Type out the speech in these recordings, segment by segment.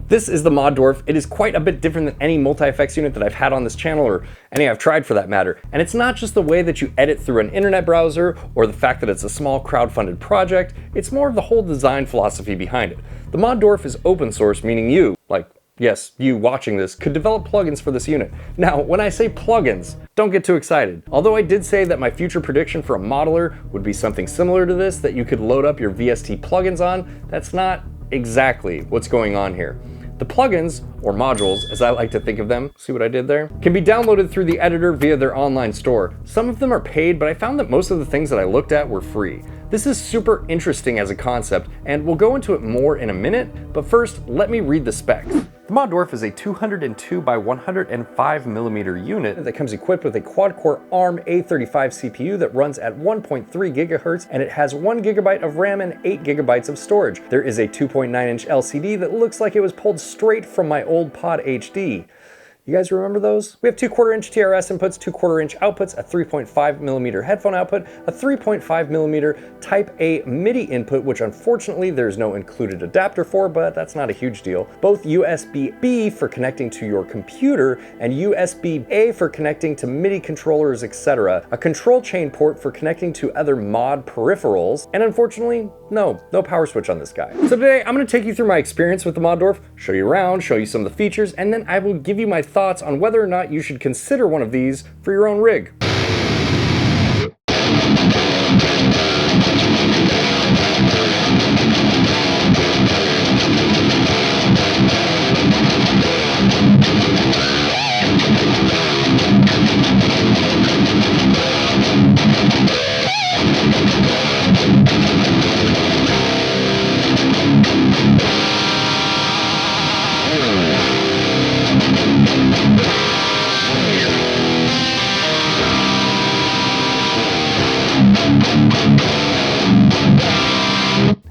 This is the Mod Dwarf. It is quite a bit different than any multi-effects unit that I've had on this channel, or any I've tried for that matter. And it's not just the way that you edit through an internet browser, or the fact that it's a small crowd-funded project, it's more of the whole design philosophy behind it. The Mod Dwarf is open source, meaning you, like, yes, you watching this, could develop plugins for this unit. Now, when I say plugins, don't get too excited. Although I did say that my future prediction for a modeler would be something similar to this, that you could load up your VST plugins on, that's not exactly what's going on here. The plugins, or modules, as I like to think of them, see what I did there, can be downloaded through the editor via their online store. Some of them are paid, but I found that most of the things that I looked at were free. This is super interesting as a concept, and we'll go into it more in a minute, but first, let me read the specs. The Mod Dwarf is a 202 by 105 millimeter unit that comes equipped with a quad-core ARM A35 CPU that runs at 1.3 gigahertz, and it has 1 gigabyte of RAM and 8 gigabytes of storage. There is a 2.9-inch LCD that looks like it was pulled straight from my old Pod HD. You guys remember those? We have 2 1/4-inch TRS inputs, 2 1/4-inch outputs, a 3.5 millimeter headphone output, a 3.5 millimeter Type A MIDI input, which unfortunately there's no included adapter for, but that's not a huge deal. Both USB-B for connecting to your computer and USB-A for connecting to MIDI controllers, etc. A control chain port for connecting to other mod peripherals, and unfortunately, no power switch on this guy. So today I'm going to take you through my experience with the Mod Dwarf, show you around, show you some of the features, and then I will give you my thoughts on whether or not you should consider one of these for your own rig.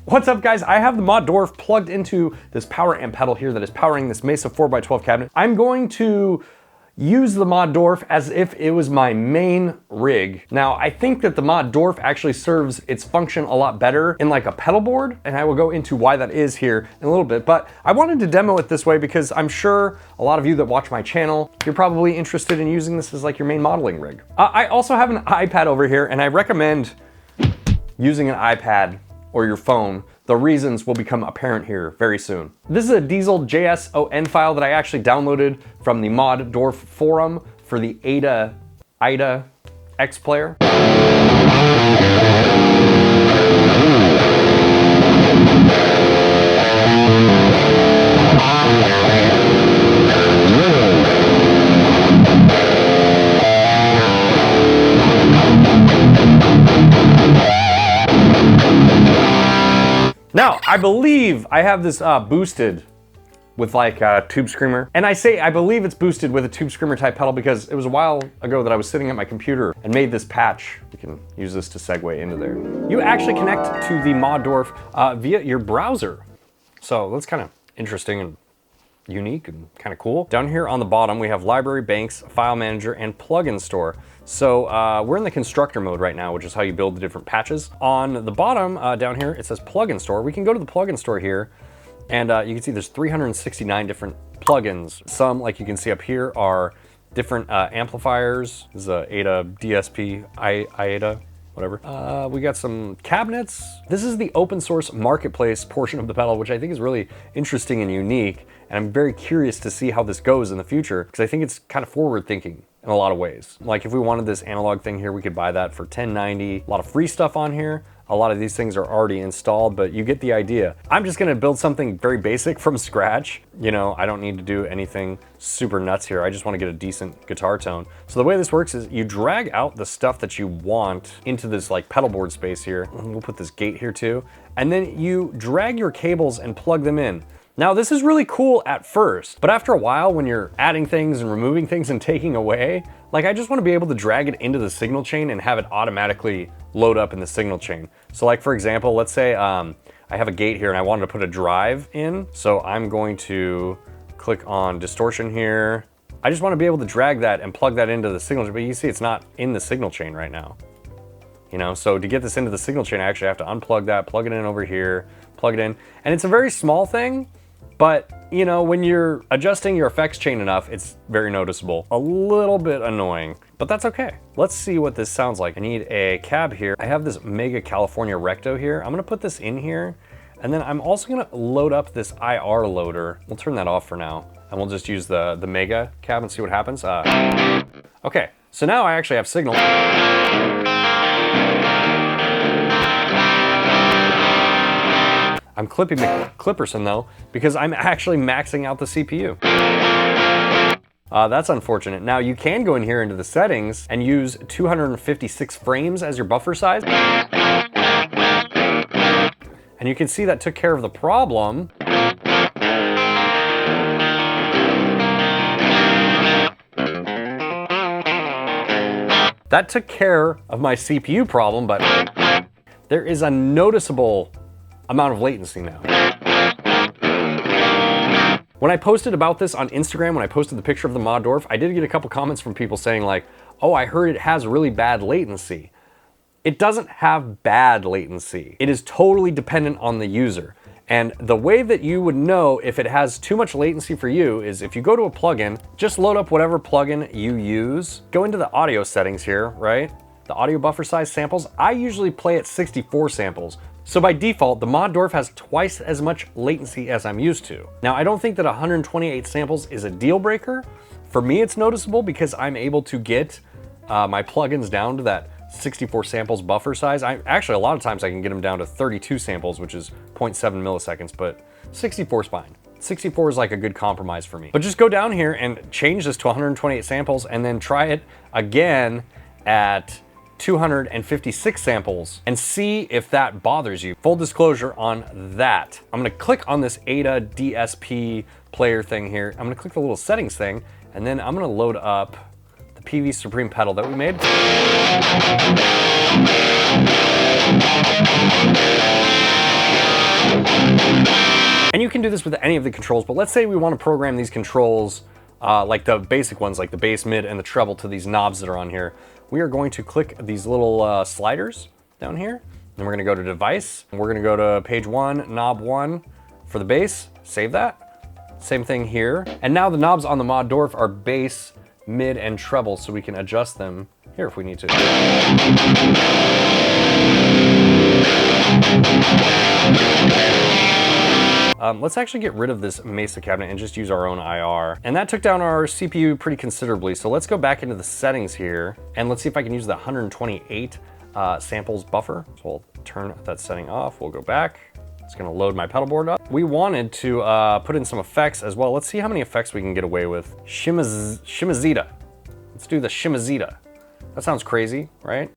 What's up guys, I have the Mod Dwarf plugged into this power amp pedal here that is powering this Mesa 4x12 cabinet. I'm going to use the Mod Dwarf as if it was my main rig. Now, I think that the Mod Dwarf actually serves its function a lot better in like a pedal board, and I will go into why that is here in a little bit, but I wanted to demo it this way because I'm sure a lot of you that watch my channel, you're probably interested in using this as like your main modeling rig. I also have an iPad over here, and I recommend using an iPad or your phone. The reasons will become apparent here very soon. This is a diesel.json file that I actually downloaded from the Mod Dwarf forum for the AIDA X player. Now, I believe I have this boosted with like a tube screamer. And I say I believe it's boosted with a tube screamer type pedal because it was a while ago that I was sitting at my computer and made this patch. You can use this to segue into there. You actually connect to the Mod Dwarf via your browser. So that's kind of interesting and unique and kind of cool. Down here on the bottom, we have library, banks, file manager, and plugin store. So we're in the constructor mode right now, which is how you build the different patches. On the bottom down here, it says plugin store. We can go to the plugin store here, and you can see there's 369 different plugins. Some, like you can see up here, are different amplifiers. This is a AIDA DSP, AIDA, whatever. We got some cabinets. This is the open source marketplace portion of the pedal, which I think is really interesting and unique. And I'm very curious to see how this goes in the future, because I think it's kind of forward thinking in a lot of ways. Like if we wanted this analog thing here, we could buy that for $10.90. A lot of free stuff on here. A lot of these things are already installed, but you get the idea. I'm just gonna build something very basic from scratch. You know, I don't need to do anything super nuts here. I just wanna get a decent guitar tone. So the way this works is you drag out the stuff that you want into this like pedal board space here. We'll put this gate here too. And then you drag your cables and plug them in. Now this is really cool at first, but after a while when you're adding things and removing things and taking away, like I just want to be able to drag it into the signal chain and have it automatically load up in the signal chain. So like for example, let's say I have a gate here and I wanted to put a drive in. So I'm going to click on distortion here. I just want to be able to drag that and plug that into the signal chain, but you see it's not in the signal chain right now. You know, so to get this into the signal chain, I actually have to unplug that, plug it in over here, plug it in. And it's a very small thing, but you know, when you're adjusting your effects chain enough, it's very noticeable. A little bit annoying, but that's okay. Let's see what this sounds like. I need a cab here. I have this Mega California Recto here. I'm gonna put this in here, and then I'm also gonna load up this IR loader. We'll turn that off for now, and we'll just use the Mega cab and see what happens. Okay, so now I actually have signal. I'm clipping the Clipperson though, because I'm actually maxing out the CPU. That's unfortunate. Now you can go in here into the settings and use 256 frames as your buffer size. And you can see that took care of the problem. That took care of my CPU problem, but there is a noticeable amount of latency now. When I posted about this on Instagram, when I posted the picture of the Mod Dwarf, I did get a couple comments from people saying like, oh, I heard it has really bad latency. It doesn't have bad latency. It is totally dependent on the user. And the way that you would know if it has too much latency for you is if you go to a plugin, just load up whatever plugin you use, go into the audio settings here, right? The audio buffer size samples, I usually play at 64 samples. So by default, the Mod Dwarf has twice as much latency as I'm used to. Now, I don't think that 128 samples is a deal breaker. For me, it's noticeable because I'm able to get my plugins down to that 64 samples buffer size. Actually, a lot of times I can get them down to 32 samples, which is 0.7 milliseconds, but 64 is fine. 64 is like a good compromise for me. But just go down here and change this to 128 samples and then try it again at 256 samples and see if that bothers you. Full disclosure on that. I'm gonna click on this AIDA DSP player thing here. I'm gonna click the little settings thing, and then I'm gonna load up the 𝗣𝗑𝗏 that we made. And you can do this with any of the controls, but let's say we wanna program these controls like the basic ones, like the bass, mid, and the treble to these knobs that are on here. We are going to click these little sliders down here. Then we're gonna go to device, and we're gonna go to page 1, knob 1 for the bass, save that. Same thing here. And now the knobs on the Mod Dwarf are bass, mid, and treble, so we can adjust them here if we need to. Let's actually get rid of this 𝗦𝗡𝗘 cabinet and just use our own IR. And that took down our CPU pretty considerably. So let's go back into the settings here and let's see if I can use the 128 samples buffer. So we'll turn that setting off. We'll go back. It's gonna load my pedal board up. We wanted to put in some effects as well. Let's see how many effects we can get away with. 𝗬𝗔𝗡𝗏𝗧. Let's do the 𝗬𝗔𝗡𝗏𝗧. That sounds crazy, right?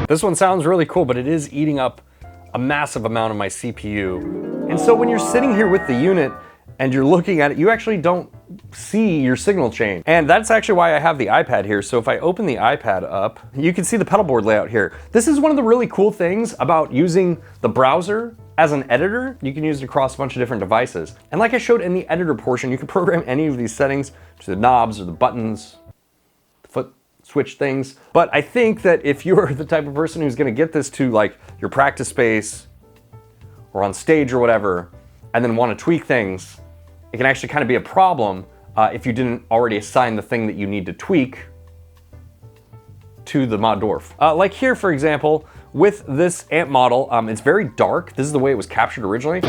This one sounds really cool, but it is eating up a massive amount of my CPU. And so when you're sitting here with the unit and you're looking at it, you actually don't see your signal chain. And that's actually why I have the iPad here. So if I open the iPad up, you can see the pedal board layout here. This is one of the really cool things about using the browser as an editor. You can use it across a bunch of different devices. And like I showed in the editor portion, you can program any of these settings to the knobs or the buttons, the foot switch things. But I think that if you're the type of person who's gonna get this to like your practice space or on stage or whatever, and then wanna tweak things, it can actually kind of be a problem if you didn't already assign the thing that you need to tweak to the Mod Dwarf. Like here, for example, with this amp model, it's very dark. This is the way it was captured originally.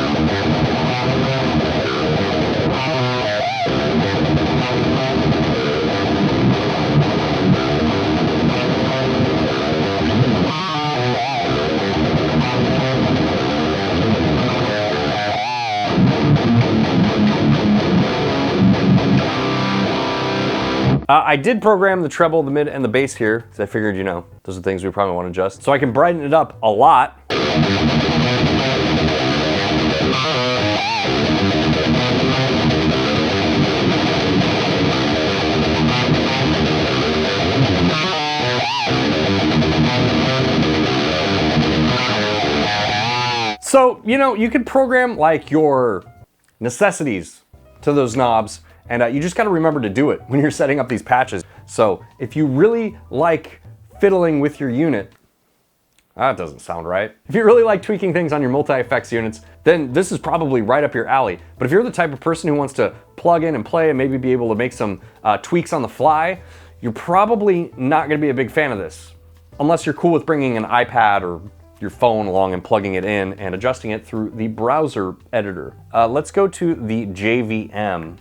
I did program the treble, the mid, and the bass here, because I figured, you know, those are things we probably want to adjust. So I can brighten it up a lot. So, you know, you could program like your necessities to those knobs And you just gotta remember to do it when you're setting up these patches. So if you really like fiddling with your unit, that doesn't sound right. If you really like tweaking things on your multi-effects units, then this is probably right up your alley. But if you're the type of person who wants to plug in and play and maybe be able to make some tweaks on the fly, you're probably not gonna be a big fan of this. Unless you're cool with bringing an iPad or your phone along and plugging it in and adjusting it through the browser editor. Let's go to the JVM.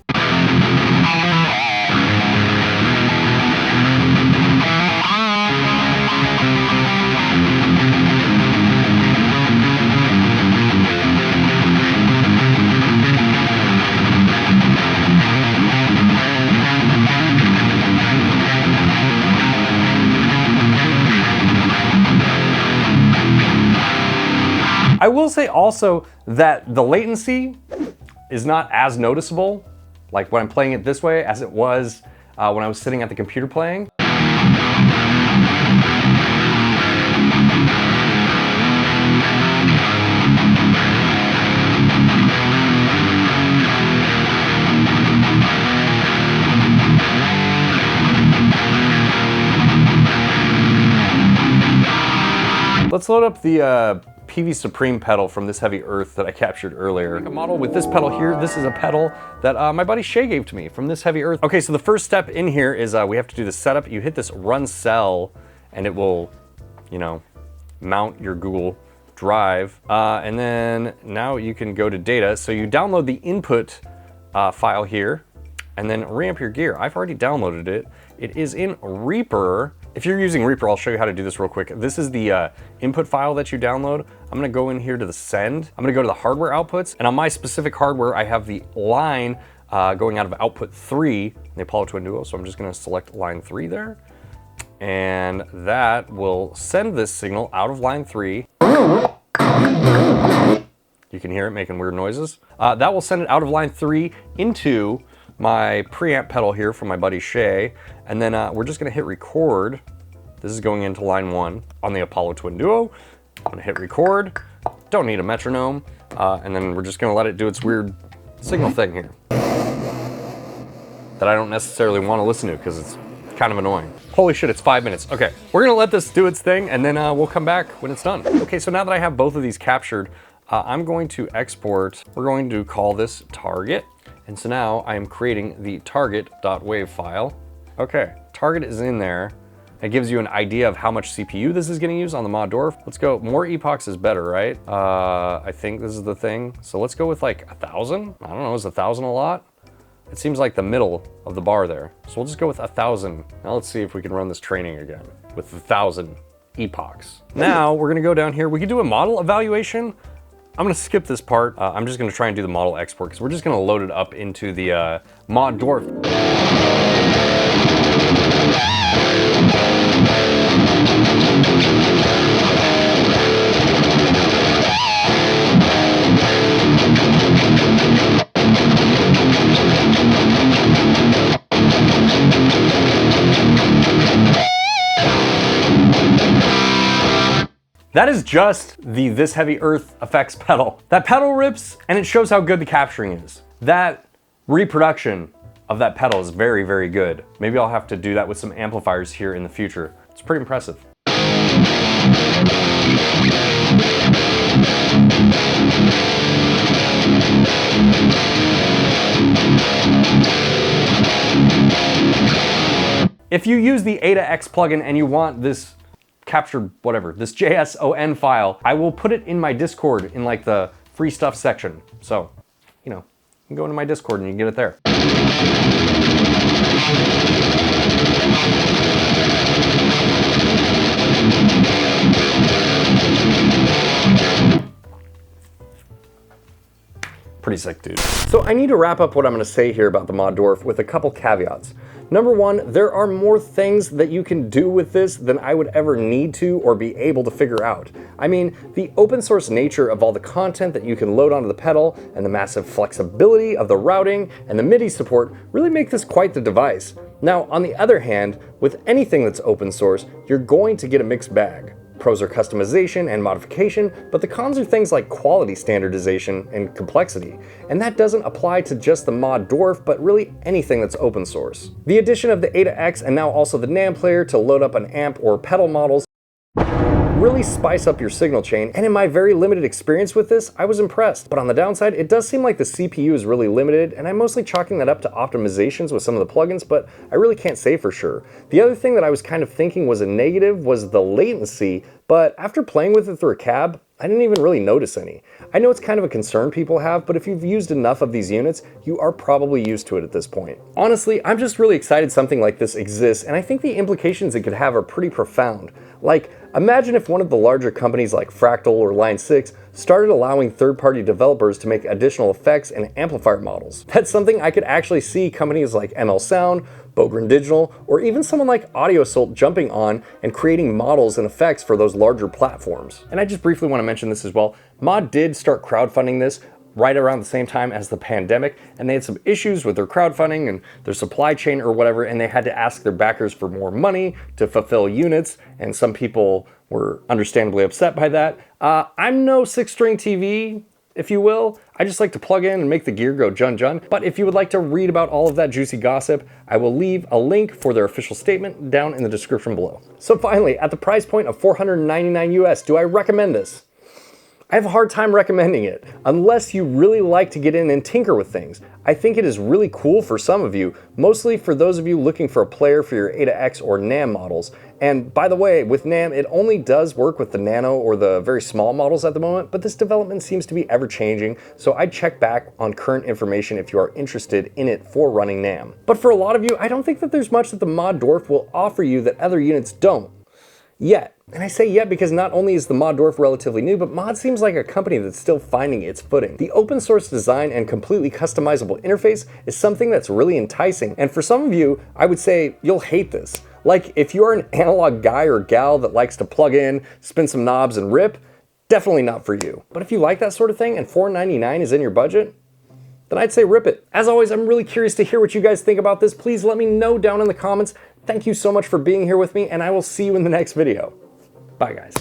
I will say also that the latency is not as noticeable, like when I'm playing it this way, as it was when I was sitting at the computer playing. Let's load up the 𝗦𝗡𝗍 pedal from this heavy earth that I captured earlier. Make a model with this pedal here. This is a pedal that my buddy Shay gave to me from this heavy earth. Okay, so the first step in here is we have to do the setup. You hit this run cell and it will, you know, mount your Google Drive. And then now you can go to data. So you download the input file here and then reamp your gear. I've already downloaded it. It is in Reaper. If you're using Reaper, I'll show you how to do this real quick. This is the input file that you download. I'm gonna go in here to the send. I'm gonna go to the hardware outputs, and on my specific hardware, I have the line going out of output 3, the Apollo Twin Duo, so I'm just gonna select line 3 there, and that will send this signal out of line 3. You can hear it making weird noises. That will send it out of line 3 into my preamp pedal here from my buddy Shay, and then we're just gonna hit record. This is going into line 1 on the Apollo Twin Duo. I'm gonna hit record, don't need a metronome, and then we're just gonna let it do its weird signal thing here that I don't necessarily wanna listen to because it's kind of annoying. Holy shit, it's 5 minutes. Okay, we're gonna let this do its thing and then we'll come back when it's done. Okay, so now that I have both of these captured, I'm going to export. We're going to call this target. And so now I am creating the target.wav file. Okay, target is in there. It gives you an idea of how much CPU this is gonna use on the Mod Dwarf. Let's go, more epochs is better, right? I think this is the thing. So let's go with like 1,000. I don't know, is 1,000 a lot? It seems like the middle of the bar there. So we'll just go with 1,000. Now let's see if we can run this training again with 1,000 epochs. Now we're gonna go down here. We can do a model evaluation. I'm gonna skip this part. I'm just gonna try and do the model export because we're just gonna load it up into the Mod Dwarf. That is just the This Heavy Earth effects pedal. That pedal rips and it shows how good the capturing is. That reproduction of that pedal is very, very good. Maybe I'll have to do that with some amplifiers here in the future. It's pretty impressive. If you use the AIDA X plugin and you want this captured, whatever, this JSON file, I will put it in my Discord in like the free stuff section. So, you know, you can go into my Discord and you can get it there. Pretty sick, dude. So I need to wrap up what I'm gonna say here about the Mod Dwarf with a couple caveats. Number one, there are more things that you can do with this than I would ever need to or be able to figure out. I mean, the open source nature of all the content that you can load onto the pedal and the massive flexibility of the routing and the MIDI support really make this quite the device. Now, on the other hand, with anything that's open source, you're going to get a mixed bag. Pros are customization and modification, but the cons are things like quality standardization and complexity. And that doesn't apply to just the Mod Dwarf, but really anything that's open source. The addition of the AIDA X and now also the NAND player to load up an amp or pedal models really spice up your signal chain, and in my very limited experience with this, I was impressed. But on the downside, it does seem like the CPU is really limited, and I'm mostly chalking that up to optimizations with some of the plugins, but I really can't say for sure. The other thing that I was kind of thinking was a negative was the latency, but after playing with it through a cab, I didn't even really notice any. I know it's kind of a concern people have, but if you've used enough of these units, you are probably used to it at this point. Honestly, I'm just really excited something like this exists, and I think the implications it could have are pretty profound. Like, imagine if one of the larger companies like Fractal or Line 6 started allowing third-party developers to make additional effects and amplifier models. That's something I could actually see companies like ML Sound, Bogren Digital, or even someone like AudioSult jumping on and creating models and effects for those larger platforms. And I just briefly want to mention this as well. Mod did start crowdfunding this right around the same time as the pandemic, and they had some issues with their crowdfunding and their supply chain or whatever, and they had to ask their backers for more money to fulfill units, and some people were understandably upset by that. I'm no six-string TV, if you will. I just like to plug in and make the gear go jun jun. But if you would like to read about all of that juicy gossip, I will leave a link for their official statement down in the description below. So finally, at the price point of $499 US, do I recommend this? I have a hard time recommending it, unless you really like to get in and tinker with things. I think it is really cool for some of you, mostly for those of you looking for a player for your AIDA X or NAM models. And by the way, with NAM, it only does work with the nano or the very small models at the moment, but this development seems to be ever changing, so I'd check back on current information if you are interested in it for running NAM. But for a lot of you, I don't think that there's much that the Mod Dwarf will offer you that other units don't. Yet. And I say yet because not only is the Mod Dwarf relatively new, but Mod seems like a company that's still finding its footing. The open source design and completely customizable interface is something that's really enticing, and for some of you, I would say you'll hate this. Like, if you're an analog guy or gal that likes to plug in, spin some knobs and rip, definitely not for you. But if you like that sort of thing and $499 is in your budget, then I'd say rip it. As always, I'm really curious to hear what you guys think about this. Please let me know down in the comments. Thank you so much for being here with me, and I will see you in the next video. Bye, guys.